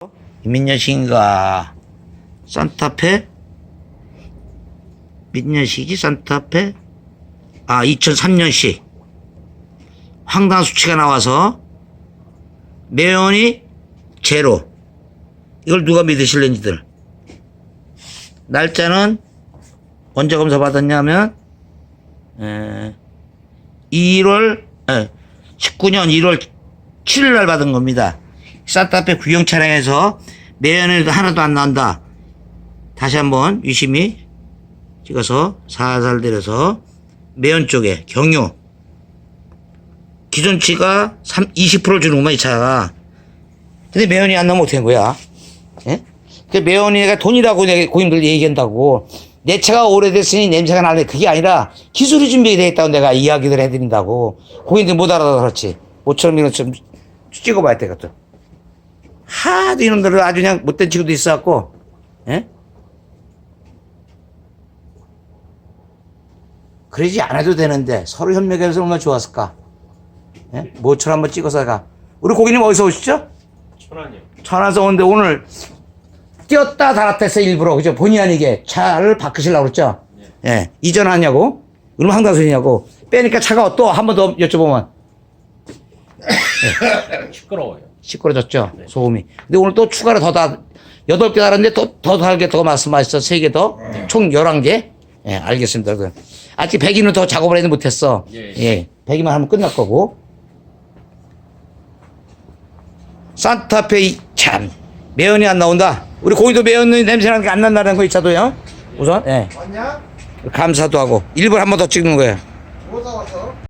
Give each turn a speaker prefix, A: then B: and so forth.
A: 몇 년식인가? 산타페? 몇 년식이지? 산타페? 2003년식. 황당 수치가 나와서 매연이 제로. 이걸 누가 믿으실런지들. 날짜는 언제 검사 받았냐면 19년 1월 7일 날 받은 겁니다. 산타페 구형 차량에서 매연이 하나도 안 나온다. 다시 한번 유심히 찍어서 살살 내려서 매연 쪽에 경유 기존치가 20%를 주는구만 이 차가. 근데 매연이 안 나오면 어떻게 된 거야? 예? 그 매연이가 돈이라고 고객님들 얘기한다고. 내 차가 오래됐으니 냄새가 나네. 그게 아니라 기술이 준비되어 있다고 내가 이야기를 해드린다고. 고객님들 못 알아서 그렇지. 모처럼 이런 좀 찍어봐야 되겠다. 하도 이놈들을 아주 그냥 못된 친구도 있어갖고, 예? 그러지 않아도 되는데 서로 협력해서 얼마나 좋았을까? 예? 모처럼 한번 찍어서 가. 우리 고객님 어디서 오시죠?
B: 천안이요.
A: 천안에서 오는데 오늘 뛰었다 달았다 했어 일부러. 그죠? 본의 아니게 차를 바꾸시려고 그랬죠? 예. 이전하냐고? 그럼 황당소리냐고? 빼니까 차가 또 한 번 더 여쭤보면
B: 시끄러워요.
A: 시끄러졌죠? 네. 소음이. 근데 오늘 또 추가로 더 8개 달았는데 더 달게 더 말씀하셨어. 3개 더? 총 11개? 예, 알겠습니다. 아직 배기는 더 작업을 해도 못했어. 예. 배기만 하면 끝날 거고. 산타페 참 매연이 안 나온다. 우리 고기도 매연 냄새나는 게 안 난다는 거 있자도요. 우선 예.
C: 왔냐?
A: 감사도 하고 일부러 한 번 더 찍는 거예요.
C: 뭐 사왔어?